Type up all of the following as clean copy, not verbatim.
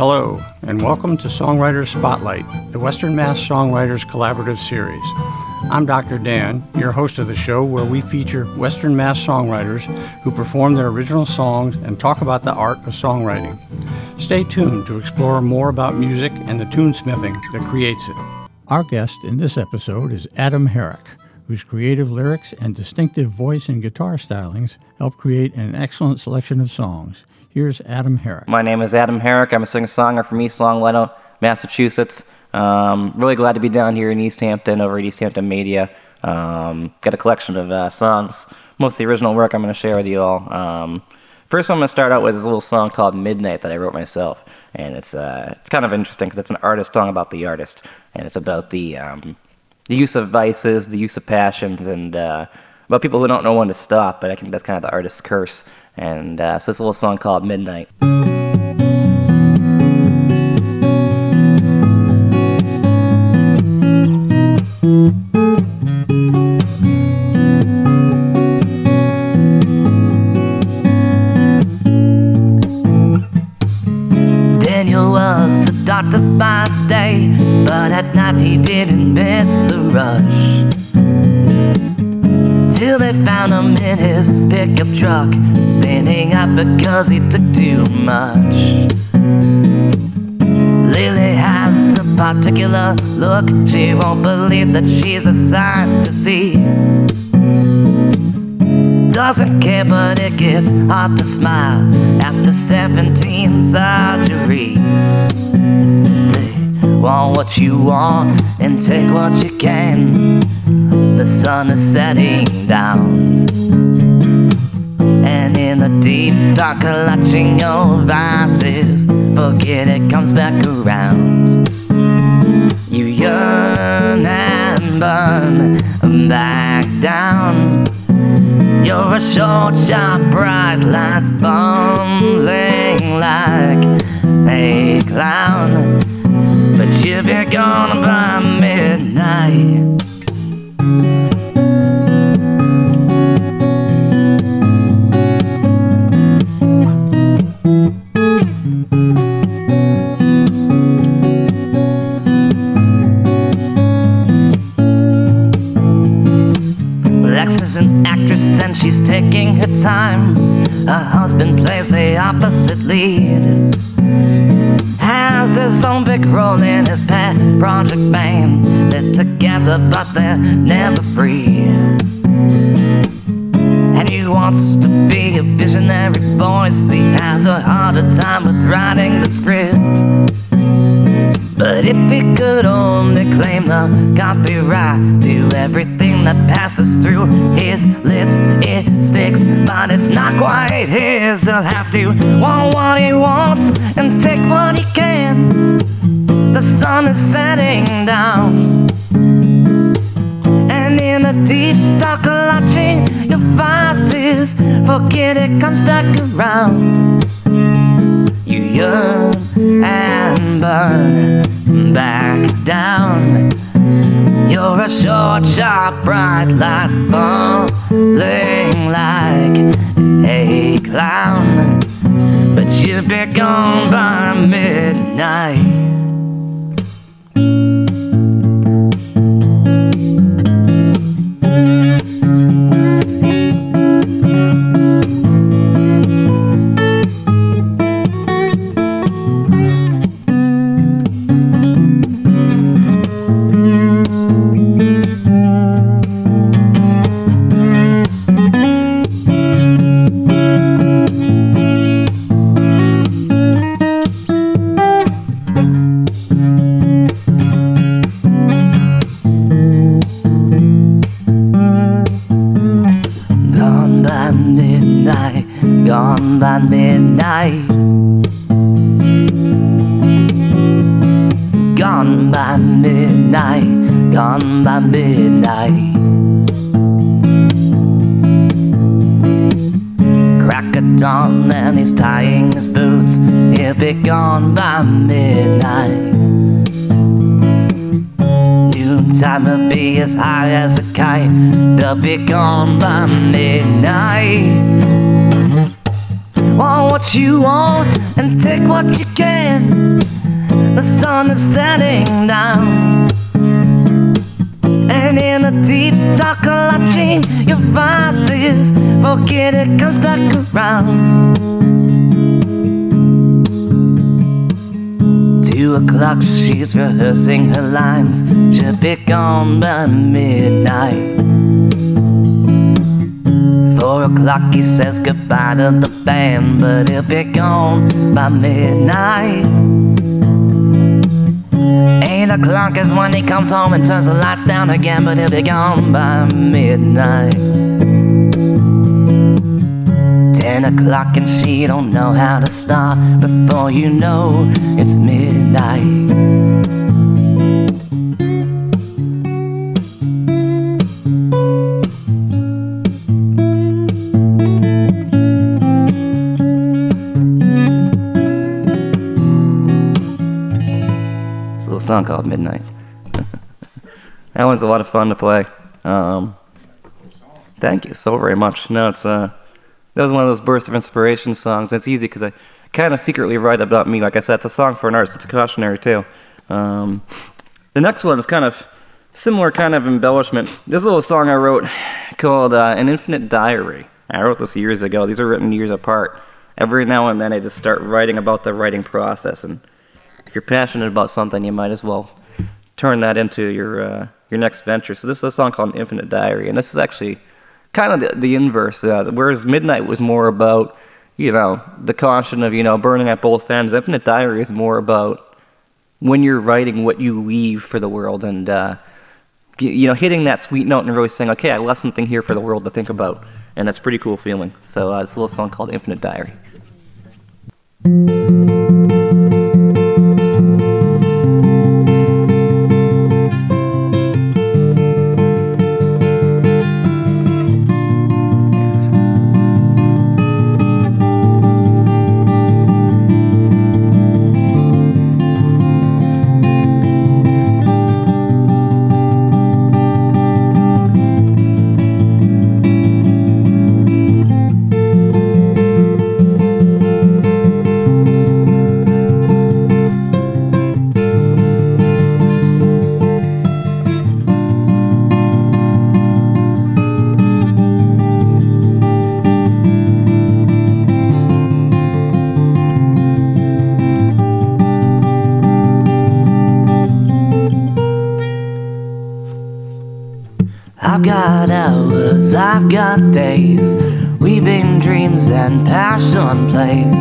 Hello, and welcome to Songwriters Spotlight, the Western Mass Songwriters Collaborative Series. I'm Dr. Dan, your host of the show, where we feature Western Mass songwriters who perform their original songs and talk about the art of songwriting. Stay tuned to explore more about music and the tunesmithing that creates it. Our guest in this episode is Adam Herrick, whose creative lyrics and distinctive voice and guitar stylings help create an excellent selection of songs. Here's Adam Herrick. My name is Adam Herrick. I'm a singer-songwriter from Easthampton, Massachusetts. Really glad to be down here in Easthampton, over at Easthampton Media. Got a collection of songs, mostly original work I'm going to share with you all. First one I'm going to start out with is a little song called Midnight that I wrote myself. And it's kind of interesting because it's an artist song about the artist. And it's about the use of vices, the use of passions, and about people who don't know when to stop. But I think that's kind of the artist's curse. And so it's a little song called Midnight. Daniel was a doctor by day, but at night he didn't miss the rush. Till they found him in his pickup truck, spinning out because he took too much. Lily has a particular look, she won't believe that she's a sight to see. Doesn't care, but it gets hard to smile after 17 surgeries. Say, want what you want and take what you can. The sun is setting down, and in the deep dark clutching your vices, forget it comes back around. You yearn and burn back down. You're a short, sharp, bright light fumbling like a clown, but you'll be gone by midnight. Lex is an actress and she's taking her time. Her husband plays the opposite lead, has his own big role in his pet project band. They're together but they're never free, and he wants to be a visionary voice. He has a harder time with writing the script, but if he could only claim the copyright to everything that passes through his lips, it sticks, but it's not quite his. He'll have to want what he wants and take what he can. The sun is setting down, and in the deep dark clutching your vices, forget it comes back around. You yearn and burn back down. You're a short, sharp, bright light falling like a clown, but you'll be gone by midnight. Gone by midnight. Gone by midnight. Gone by midnight. Crack of dawn and he's tying his boots. He'll be gone by midnight. Noontime will be as high as a kite. They'll be gone by midnight. want what you want and take what you can. The sun is setting down, and in a deep dark lodging, your vices, forget it comes back around. 2 o'clock, she's rehearsing her lines. She'll be gone by midnight. 4 o'clock, he says goodbye to the band, but he'll be gone by midnight. 8 o'clock is when he comes home and turns the lights down again, but he'll be gone by midnight. 10 o'clock and she don't know how to start. Before you know, it's midnight. It's a little song called Midnight. That one's a lot of fun to play. Thank you so very much. No, it's that was one of those bursts of inspiration songs. It's easy because I kind of secretly write about me. Like I said, it's a song for an artist. It's a cautionary tale. The next one is kind of similar kind of embellishment. This little song I wrote called An Infinite Diary. I wrote this years ago. These are written years apart. Every now and then I just start writing about the writing process. And if you're passionate about something, you might as well turn that into your next venture. So this is a song called An Infinite Diary. And this is actually kind of the inverse, whereas Midnight was more about, the caution of, burning at both ends. Infinite Diary is more about when you're writing what you leave for the world and, hitting that sweet note and really saying, okay, I left something here for the world to think about. And that's a pretty cool feeling. So it's a little song called Infinite Diary. I've got hours, I've got days, weaving dreams and passion plays.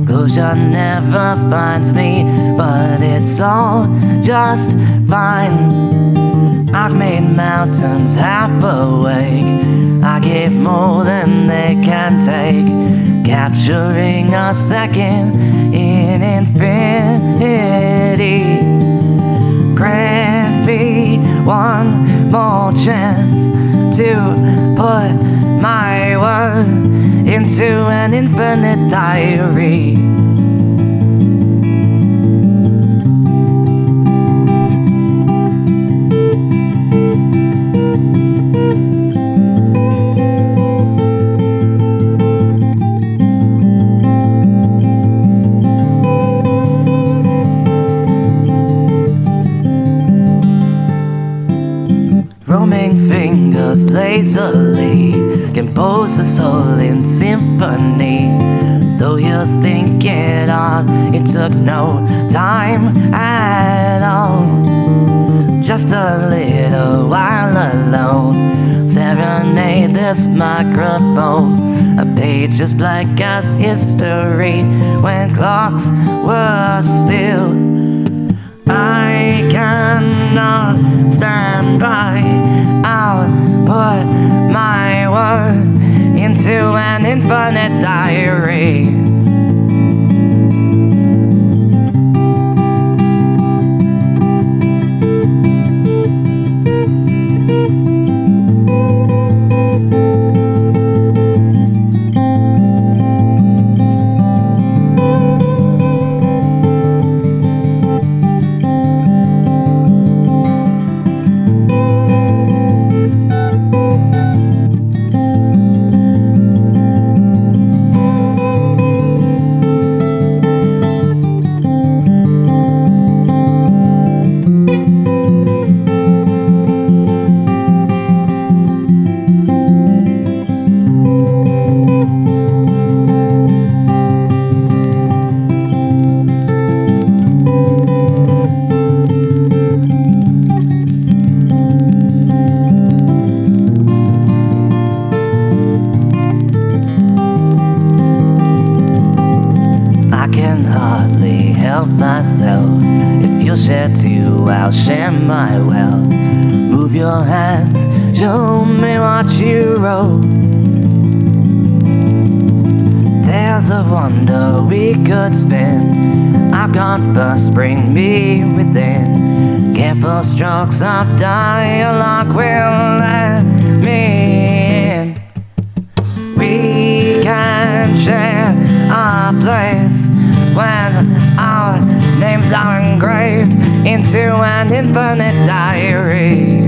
Closure never finds me, but it's all just fine. I've made mountains half awake, I gave more than they can take, capturing a second in infinity. Grant me one more chance to put my word into an infinite diary. Roaming fingers lazily compose a soul in symphony. Though you think it odd, it took no time at all. Just a little while alone, serenade this microphone. A page as blank as history when clocks were still. I cannot stand by, I'll put my word into an infinite diary. help myself. If you'll share too, I'll share my wealth. Move your hands, show me what you wrote. Tales of wonder we could spin. I've gone first, bring me within. Careful strokes of dialogue will let me in. We can share our place when our names are engraved into an infinite diary.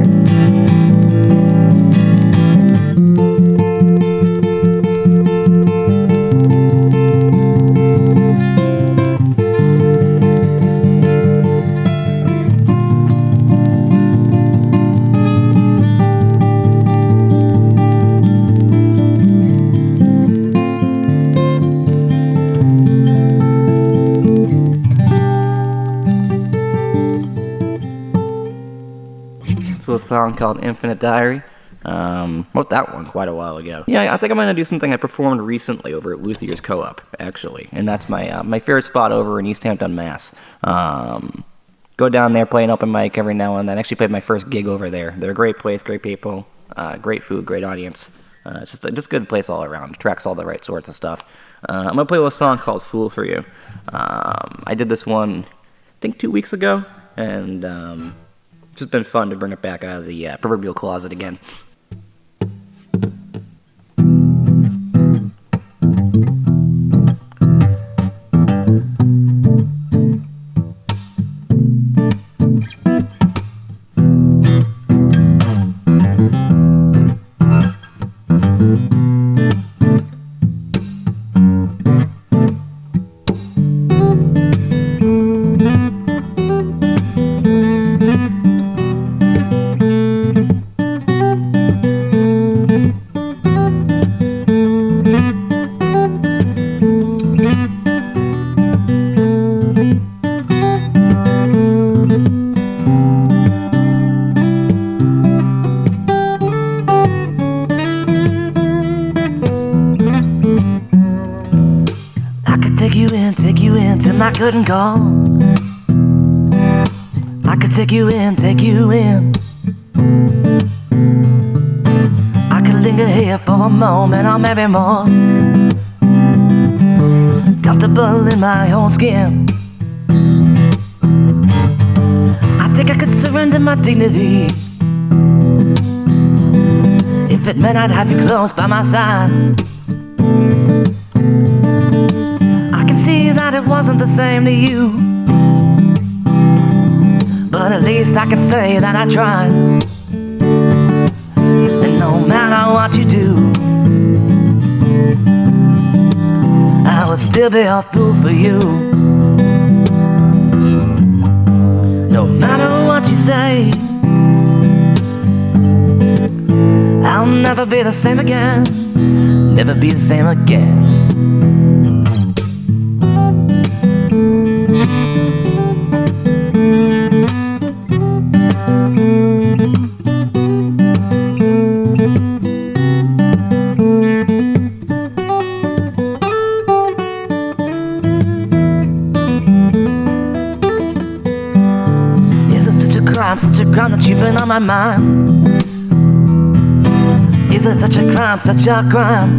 A song called Infinite Diary. Wrote that one quite a while ago. Yeah, I think I'm going to do something I performed recently over at Luthier's Co-op, actually. And that's my favorite spot over in Easthampton, Mass. Go down there, play an open mic every now and then. Actually played my first gig over there. They're a great place, great people, great food, great audience. Just a good place all around. Attracts all the right sorts of stuff. I'm going to play with a song called Fool for You. I did this one, I think 2 weeks ago, and it's just been fun to bring it back out of the proverbial closet again. I couldn't go. I could take you in. I could linger here for a moment or maybe more. Comfortable in my own skin. I think I could surrender my dignity if it meant I'd have you close by my side. See that it wasn't the same to you, but at least I can say that I tried. And no matter what you do, I would still be a fool for you. No matter what you say, I'll never be the same again. Never be the same again. Such a crime that you've been on my mind. Is it such a crime, such a crime?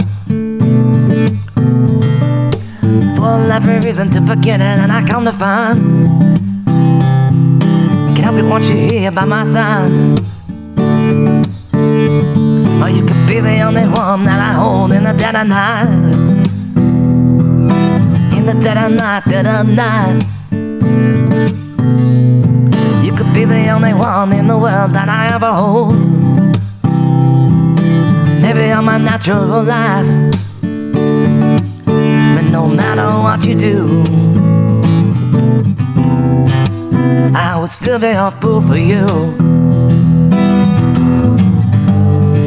For every reason to forget it, and I come to find can't help it, want you here by my side. Or you could be the only one that I hold in the dead of night. In the dead of night, dead of night. You could be the only one in the world that I ever hold. Maybe I'm my natural life, but no matter what you do, I would still be a fool for you.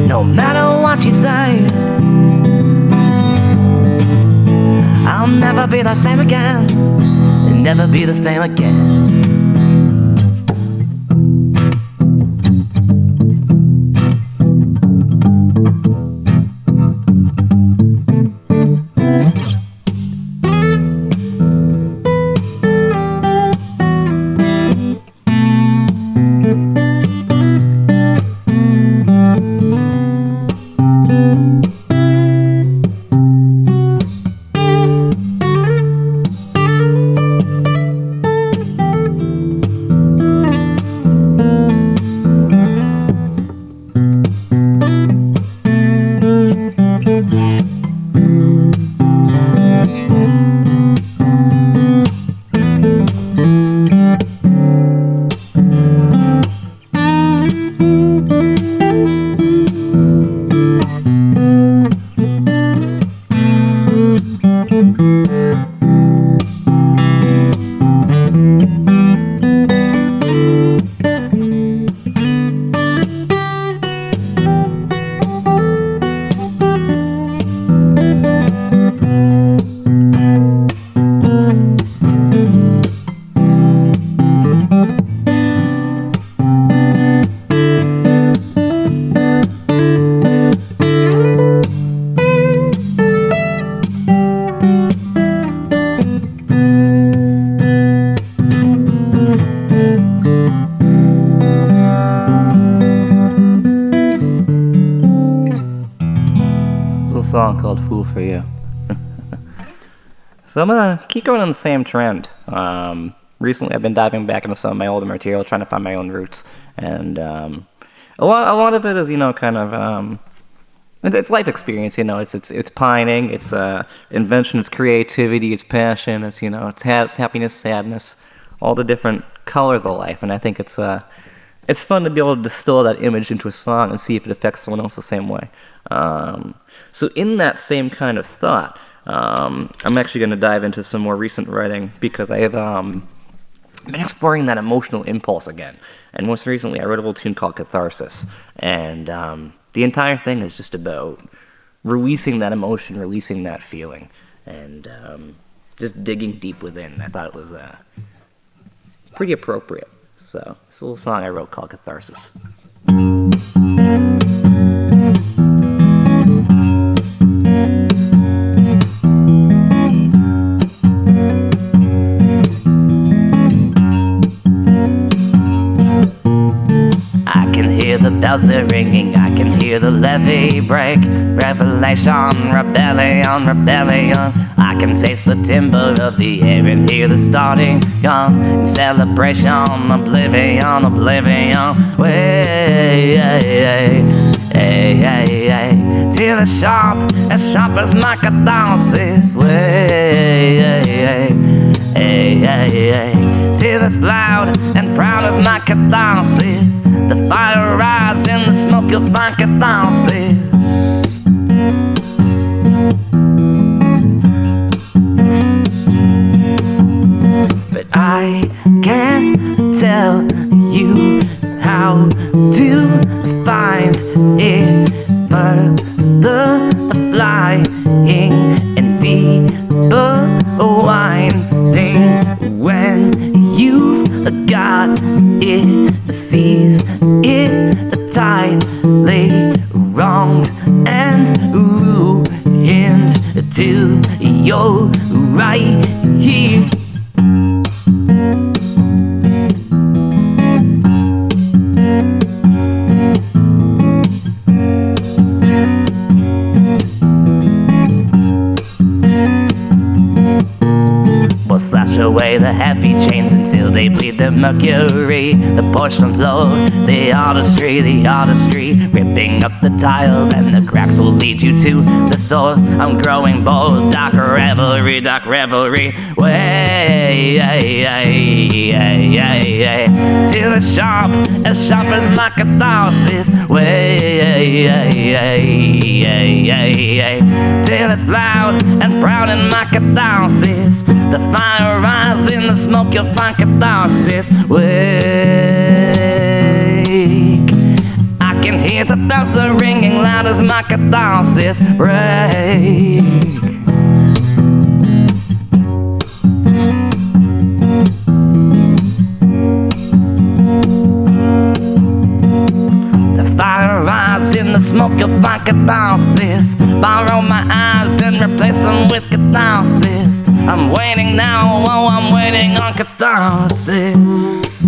No matter what you say, I'll never be the same again. Never be the same again. called Fool for You. So I'm going to keep going on the same trend. Recently, I've been diving back into some of my older material, trying to find my own roots. And a lot of it is, kind of... it's life experience, it's pining, it's invention, it's creativity, it's passion, it's happiness, sadness, all the different colors of life. And I think it's fun to be able to distill that image into a song and see if it affects someone else the same way. So in that same kind of thought, I'm actually going to dive into some more recent writing because I have been exploring that emotional impulse again. And most recently, I wrote a little tune called Catharsis. And the entire thing is just about releasing that emotion, releasing that feeling, and just digging deep within. I thought it was pretty appropriate. So it's a little song I wrote called Catharsis. The bells are ringing, I can hear the levee break. Revelation, rebellion, rebellion. I can taste the timber of the air and hear the starting gun. In celebration, oblivion, oblivion. Way, till as sharp as my catharsis. Way, till as loud and proud as my catharsis. The fire rises in the smoke, you'll find catharsis. But I can't tell you how to find it. Butterflying and deeper winding when you've got it, seize it tightly, wronged and ruined till you're right here. Slash away the heavy chains until they bleed the mercury. The porcelain floor, the artistry, ripping up the tile, and the cracks will lead you to the source. I'm growing bold, dark revelry, way, till as sharp as my catharsis. Way, till it's loud and proud in my catharsis. The fire rises in the smoke, you'll find catharsis. Wake, I can hear the bells are ringing loud as my catharsis. Break, the fire rises in the smoke, you'll find catharsis. Borrow my eyes and replace them with catharsis. I'm waiting now, oh, I'm waiting on catharsis.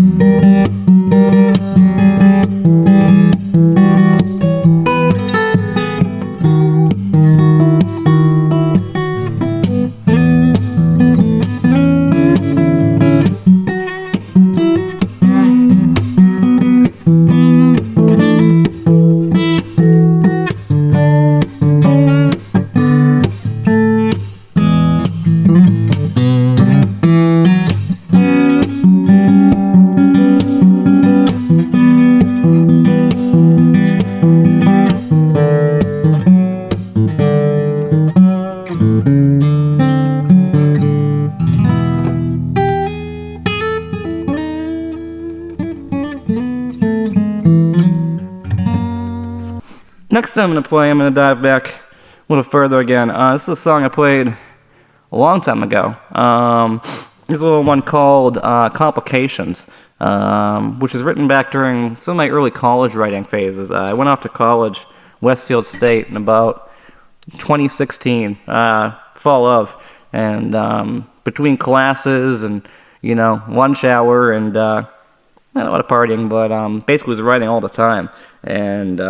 Next I'm going to dive back a little further again. This is a song I played a long time ago. There's a little one called Complications, which was written back during some of my early college writing phases. I went off to college, Westfield State, in about 2016, fall of, and between classes and, lunch hour and, not a lot of partying, but basically was writing all the time. And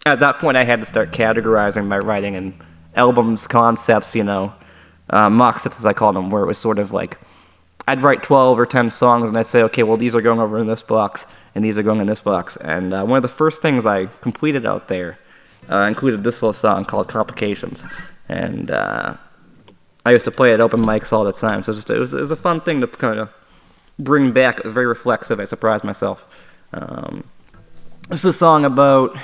at that point, I had to start categorizing my writing albums, concepts, mock steps as I call them, where it was sort of like I'd write 12 or 10 songs and I'd say, okay, well, these are going over in this box and these are going in this box. And one of the first things I completed out there included this little song called Complications. And I used to play at open mics all the time, so it was a fun thing to kind of bring back. It was very reflexive. I surprised myself. This is a song about,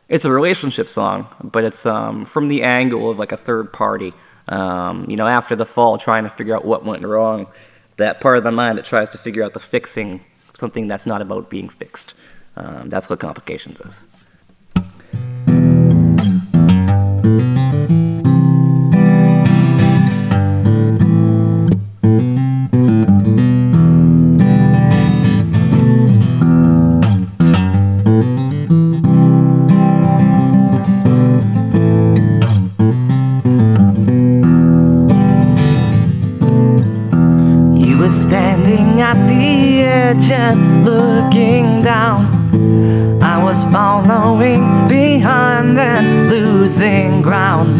it's a relationship song, but it's from the angle of like a third party. After the fall, trying to figure out what went wrong, that part of the mind that tries to figure out the fixing something that's not about being fixed. That's what Complications is. Standing at the edge and looking down, I was following behind and losing ground.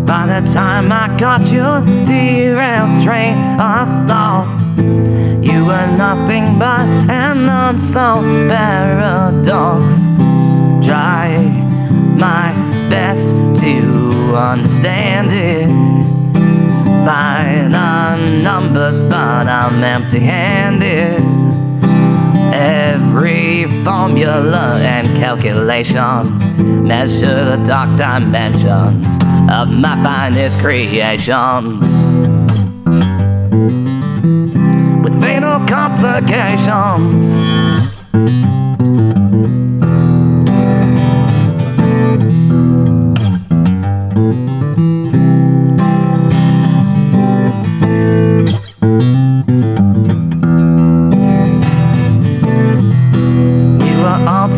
By the time I got your derailed train of thought, you were nothing but an unsolved paradox. Try my best to understand it by the numbers, but I'm empty-handed. Every formula and calculation measure the dark dimensions of my finest creation, with fatal complications.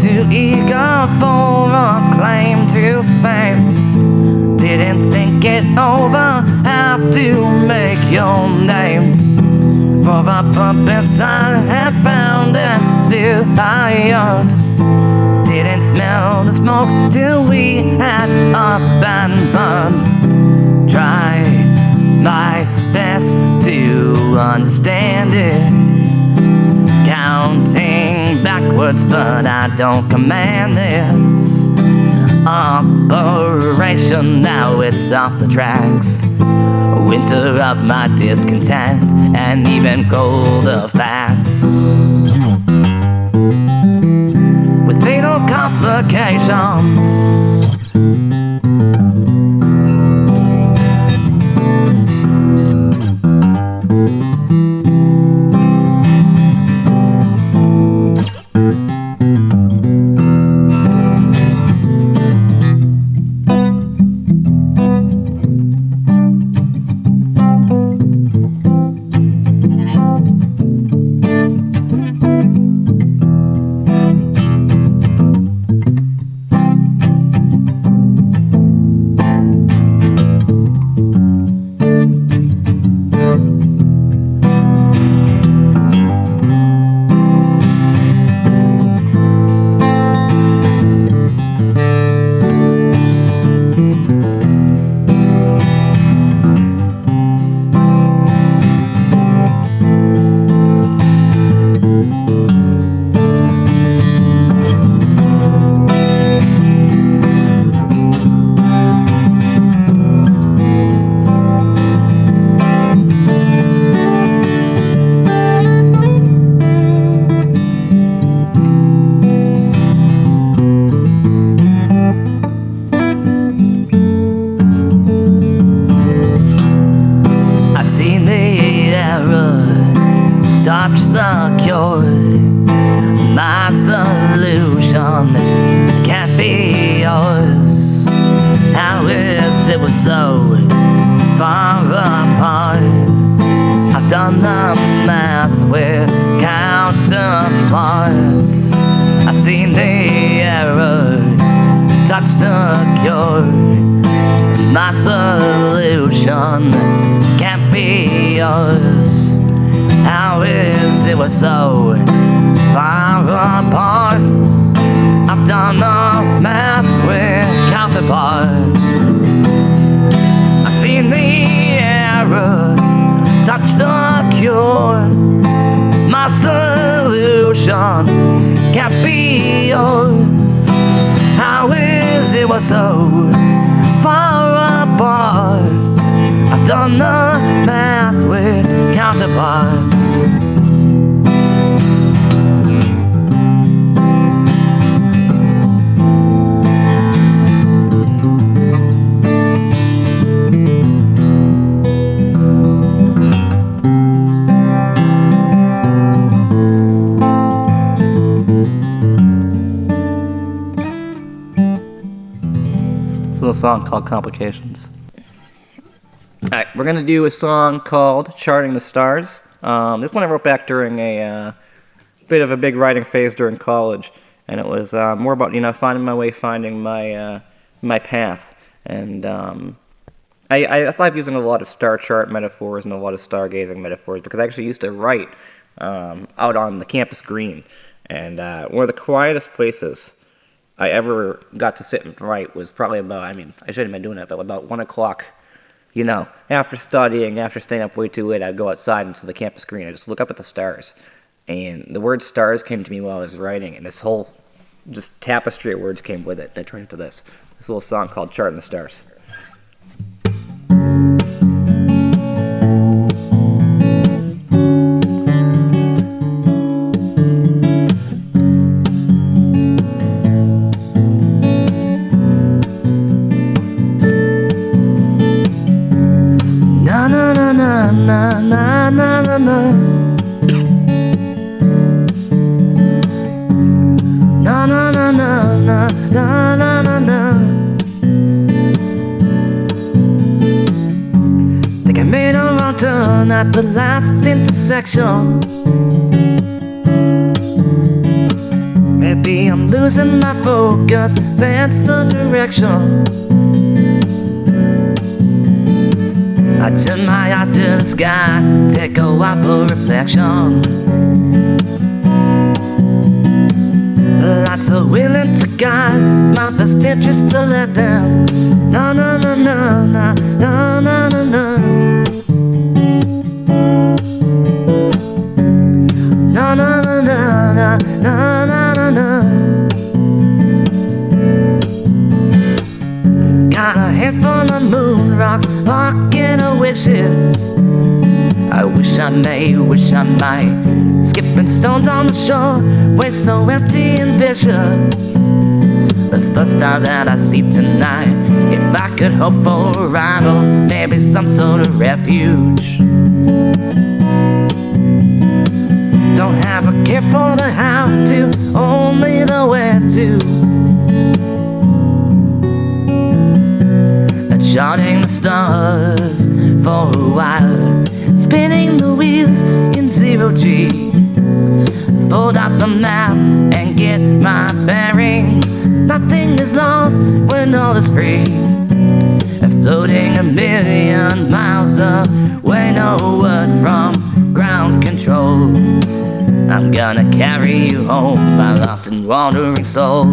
Too eager for a claim to fame, didn't think it over, have to make your name. For a purpose I had found and still I yearned, didn't smell the smoke till we had up and burned. Try my best to understand it, counting backwards, but I don't command this operation. Now it's off the tracks. Winter of my discontent and even colder facts, with fatal complications. My solution can't be yours. How is it we're so far apart? I've done the math with counterparts. I've seen the error, touched the cure. My solution can't be yours. How is it we're so far apart? I've done the math with counterparts. can't be yours. How is it we're so far apart? I've done the math with counterparts. A song called Complications. Alright, we're going to do a song called Charting the Stars. This one I wrote back during a bit of a big writing phase during college, and it was more about, finding my way, finding my path. And I thought of using a lot of star chart metaphors and a lot of stargazing metaphors because I actually used to write out on the campus green. And one of the quietest places I ever got to sit and write was probably about, I shouldn't have been doing it, but about 1 o'clock, after studying, after staying up way too late, I'd go outside into the campus green and just look up at the stars. And the word stars came to me while I was writing, and this whole just tapestry of words came with it. And I turned into this little song called Charting the Stars. Think I made a wrong turn at the last intersection. Maybe I'm losing my focus, sense of direction. I turn my eyes to the sky, take a while for reflection. Lots are willing to guide, it's my best interest to let them. No, no, no, no, no, no, no, no, no. No, no, no, no, no, no, no, no. Got a handful of moon rocks, pocket of wishes. I wish I may, wish I might. Skipping stones on the shore, waves so empty and vicious. The first star that I see tonight. If I could hope for a rival, maybe some sort of refuge. Don't have a care for the how to, only the where to. Charting the stars for a while, spinning the wheels in 0G. Fold out the map and get my bearings. Nothing is lost when all is free. Floating a million miles away, no word from ground control. I'm gonna carry you home, my lost and wandering soul.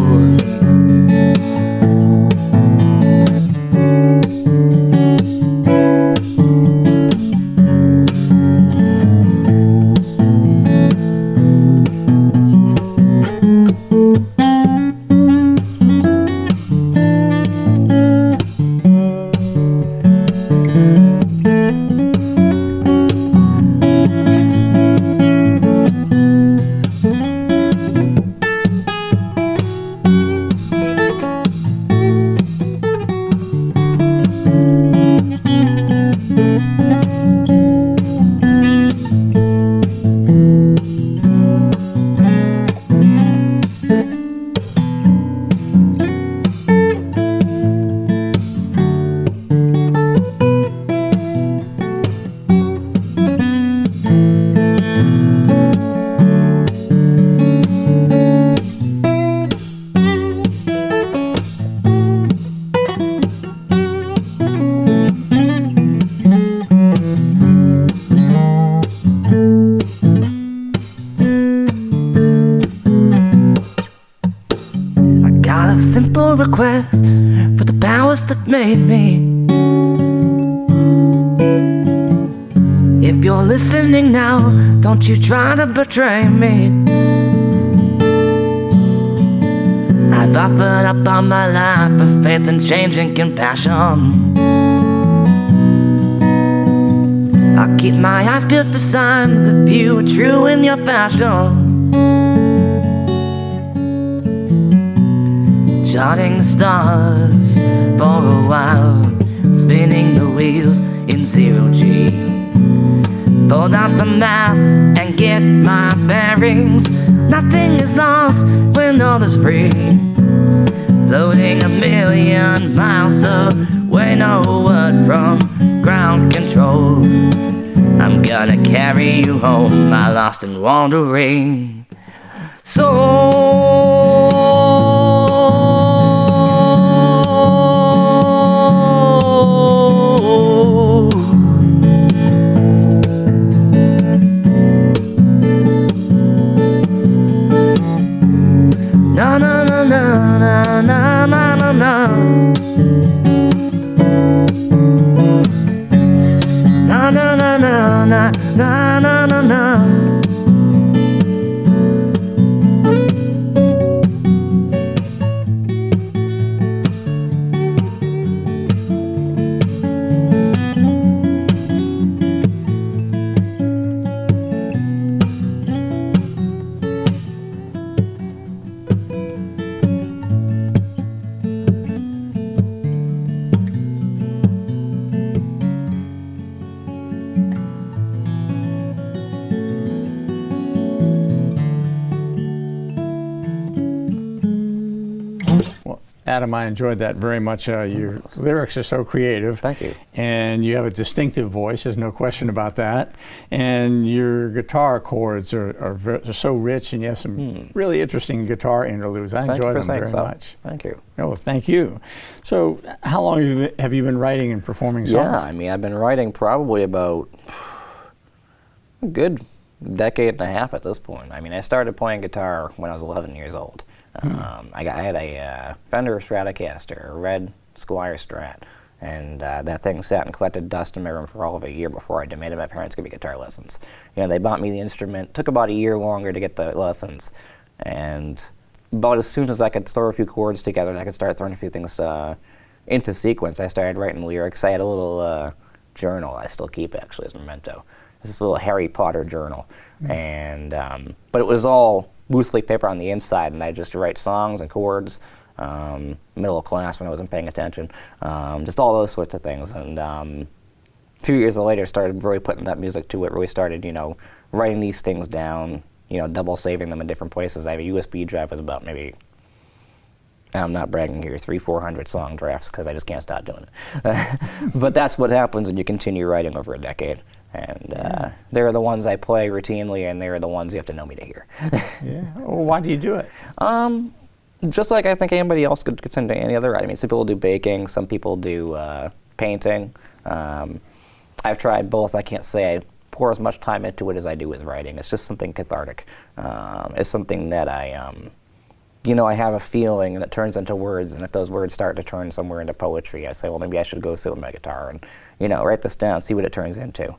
Simple request for the powers that made me. If you're listening now, don't you try to betray me. I've offered up all my life for faith and change and compassion. I'll keep my eyes peeled for signs if you are true in your fashion. Charting the stars for a while, spinning the wheels in zero-G. Fold out the map and get my bearings. Nothing is lost when all is free. Floating 1,000,000 miles away, no word from ground control. I'm gonna carry you home, my lost and wandering soul. Na na na na na na na na na. Na na na na na na na na na. Adam, I enjoyed that very much. Your lyrics are so creative. Thank you. And you have a distinctive voice, there's no question about that. And your guitar chords are so rich, and you have some really interesting guitar interludes. I enjoy them very much. Thank you. Oh, thank you. So how long have you been writing and performing songs? Yeah, I mean, I've been writing probably about a good decade and a half at this point. I mean, I started playing guitar when I was 11 years old. I had a Fender Stratocaster, a red Squire Strat, and that thing sat and collected dust in my room for all of a year before I demanded my parents give me guitar lessons. You know, they bought me the instrument. Took about a year longer to get the lessons, and about as soon as I could throw a few chords together and I could start throwing a few things into sequence, I started writing lyrics. I had a little journal I still keep, actually, as a memento. It's this little Harry Potter journal, and but it was all loose leaf paper on the inside, and I just write songs and chords. Middle of class when I wasn't paying attention, just all those sorts of things. And a few years later, started really putting that music to it. Really started, you know, writing these things down. You know, double saving them in different places. I have a USB drive with about maybe, I'm not bragging here, 300-400 song drafts because I just can't stop doing it. But that's what happens when you continue writing over a decade. And they're the ones I play routinely, and they're the ones you have to know me to hear. Yeah. Well, why do you do it? Just like I think anybody else could get into any other. I mean, some people do baking, some people do painting. I've tried both. I can't say I pour as much time into it as I do with writing. It's just something cathartic. It's something that you know, I have a feeling, and it turns into words. And if those words start to turn somewhere into poetry, I say, well, maybe I should go sit with my guitar and, you know, write this down, see what it turns into.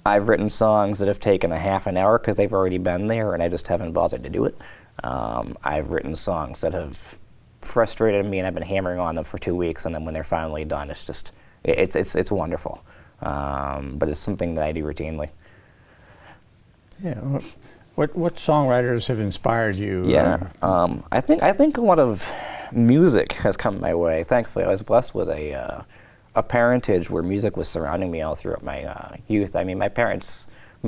I've written songs that have taken a half an hour because they've already been there, and I just haven't bothered to do it. I've written songs that have frustrated me, and I've been hammering on them for 2 weeks, and then when they're finally done, it's just, it's wonderful. But it's something that I do routinely. Yeah. What songwriters have inspired you? Yeah. I think a lot of music has come my way. Thankfully, I was blessed with a parentage where music was surrounding me all throughout my youth. I mean, my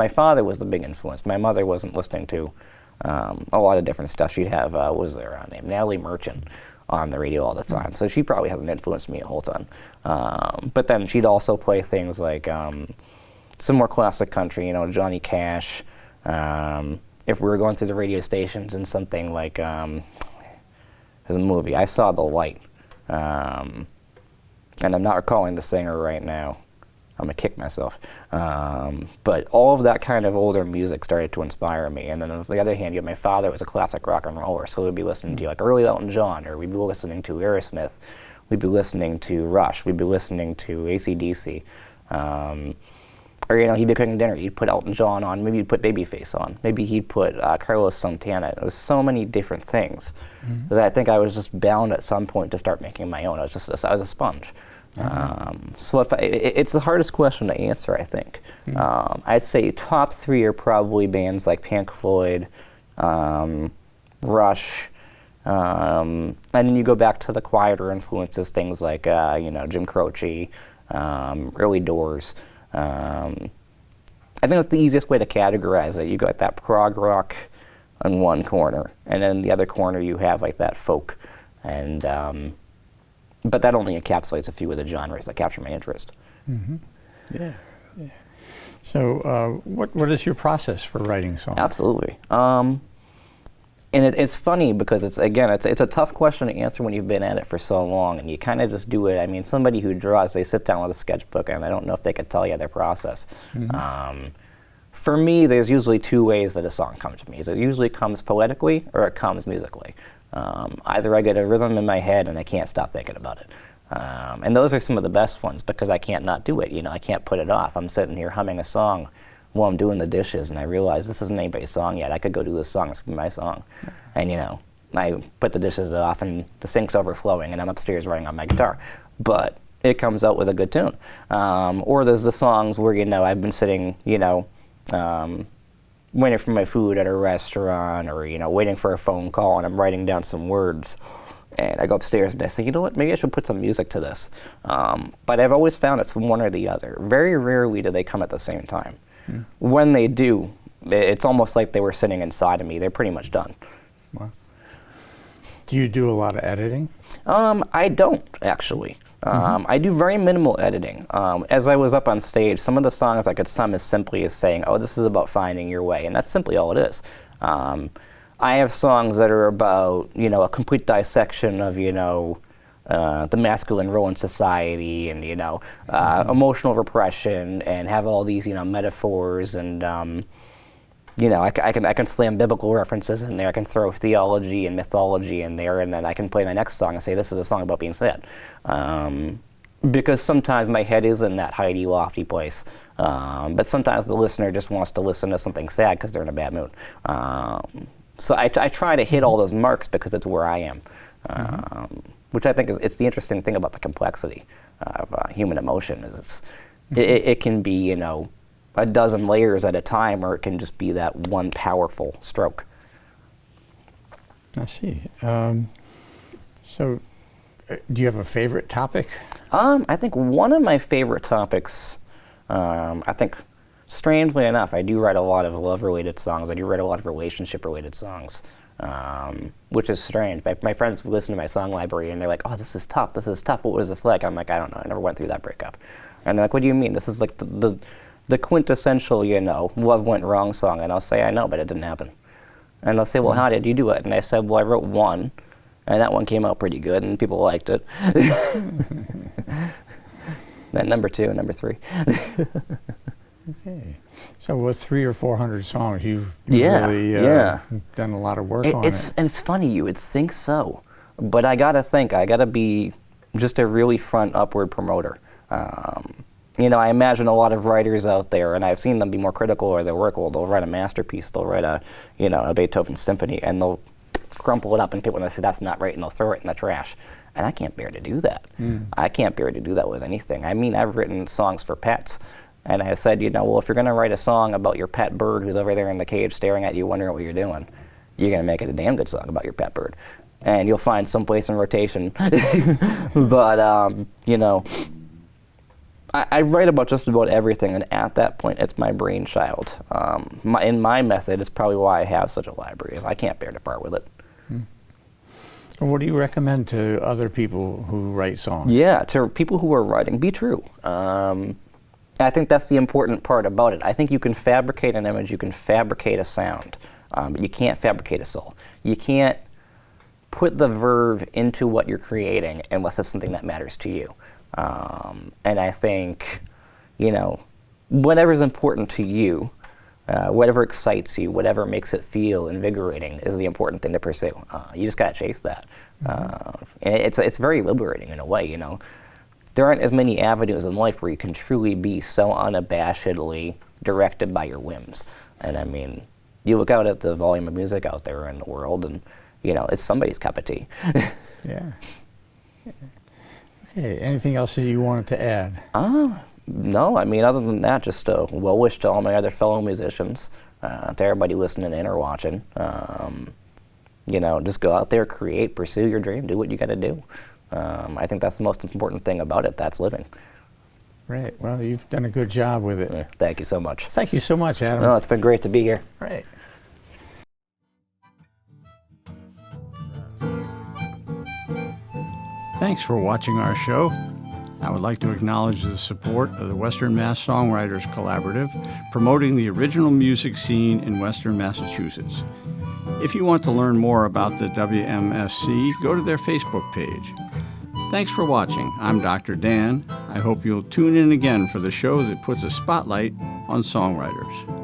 father was the big influence. My mother wasn't listening to a lot of different stuff. She'd have, what was their name? Natalie Merchant on the radio all the time. So she probably hasn't influenced me a whole ton. But then she'd also play things like some more classic country, you know, Johnny Cash. If we were going through the radio stations and something like, there's a movie, I Saw the Light. And I'm not recalling the singer right now. I'm going to kick myself. But all of that kind of older music started to inspire me. And then on the other hand, you have my father was a classic rock and roller, so we'd be listening to like early Elton John, or we'd be listening to Aerosmith, we'd be listening to Rush, we'd be listening to AC/DC. or he'd be cooking dinner. He'd put Elton John on. Maybe he'd put Babyface on. Maybe he'd put Carlos Santana. It was so many different things that I think I was just bound at some point to start making my own. I was a sponge. So it's the hardest question to answer, I think. I'd say top 3 are probably bands like Pink Floyd, Rush, and then you go back to the quieter influences, things like Jim Croce, early Doors. I think that's the easiest way to categorize it. You got that prog rock on one corner, and then the other corner you have like that folk, and but that only encapsulates a few of the genres that capture my interest. Yeah. So, what is your process for writing songs? Absolutely. And it's funny because it's a tough question to answer when you've been at it for so long, and you kind of just do it. I mean, somebody who draws, they sit down with a sketchbook, and I don't know if they could tell you their process. For me, there's usually 2 ways that a song comes to me. It usually comes poetically or it comes musically. Either I get a rhythm in my head and I can't stop thinking about it. And those are some of the best ones because I can't not do it. I can't put it off. I'm sitting here humming a song while I'm doing the dishes, and I realize this isn't anybody's song yet. I could go do this song. It's going to be my song. And, I put the dishes off, and the sink's overflowing, and I'm upstairs writing on my guitar. But it comes out with a good tune. Or there's the songs where, I've been sitting, waiting for my food at a restaurant, or, waiting for a phone call, and I'm writing down some words. And I go upstairs and I say, you know what, maybe I should put some music to this. But I've always found it's one or the other. Very rarely do they come at the same time. When they do, it's almost like they were sitting inside of me. They're pretty much done. Wow. Do you do a lot of editing? I don't, actually. I do very minimal editing. As I was up on stage, some of the songs I could sum as simply as saying, oh, this is about finding your way, and that's simply all it is. I have songs that are about, a complete dissection of, the masculine role in society, and emotional repression, and have all these metaphors, and I can slam biblical references in there. I can throw theology and mythology in there, and then I can play my next song and say this is a song about being sad, because sometimes my head is in that Heidi lofty place, but sometimes the listener just wants to listen to something sad because they're in a bad mood. So I try to hit all those marks because it's where I am. Which I think it's the interesting thing about the complexity of human emotion is it can be a dozen layers at a time, or it can just be that one powerful stroke. I see. So, do you have a favorite topic? I think one of my favorite topics, I think, strangely enough, I do write a lot of love-related songs. I do write a lot of relationship-related songs. Which is strange. My friends listen to my song library and they're like, oh, this is tough, what was this like? I'm like, I don't know, I never went through that breakup. And they're like, what do you mean? This is like the quintessential, love went wrong song. And I'll say, I know, but it didn't happen. And they'll say, well, how did you do it? And I said, well, I wrote one, and that one came out pretty good, and people liked it. Then number 2, number 3. Okay. So with 300 or 400 songs, you've really done a lot of work on it. And it's funny, you would think so, but I gotta be just a really front upward promoter. I imagine a lot of writers out there, and I've seen them be more critical of their work. Well, they'll write a masterpiece, they'll write a Beethoven symphony, and they'll crumple it up, and people will say that's not right, and they'll throw it in the trash. And I can't bear to do that. I can't bear to do that with anything. I mean, I've written songs for pets. And I said, well, if you're going to write a song about your pet bird who's over there in the cage staring at you, wondering what you're doing, you're going to make it a damn good song about your pet bird. And you'll find some place in rotation. But, I write about just about everything, and at that point, it's my brainchild. In my method, it's probably why I have such a library, is I can't bear to part with it. And what do you recommend to other people who write songs? Yeah, to people who are writing, be true. I think that's the important part about it. I think you can fabricate an image, you can fabricate a sound, but you can't fabricate a soul. You can't put the verve into what you're creating unless it's something that matters to you. And I think, whatever's important to you, whatever excites you, whatever makes it feel invigorating is the important thing to pursue. You just gotta chase that. And it's very liberating in a way, there aren't as many avenues in life where you can truly be so unabashedly directed by your whims. And I mean, you look out at the volume of music out there in the world, and it's somebody's cup of tea. Yeah. Okay, anything else that you wanted to add? No, I mean, other than that, just a well wish to all my other fellow musicians, to everybody listening in or watching. Just go out there, create, pursue your dream, do what you got to do. I think that's the most important thing about it. That's living. Right. Well, you've done a good job with it. Yeah, thank you so much. Thank you so much, Adam. No, it's been great to be here. Right. Thanks for watching our show. I would like to acknowledge the support of the Western Mass Songwriters Collaborative, promoting the original music scene in Western Massachusetts. If you want to learn more about the WMSC, go to their Facebook page. Thanks for watching. I'm Dr. Dan. I hope you'll tune in again for the show that puts a spotlight on songwriters.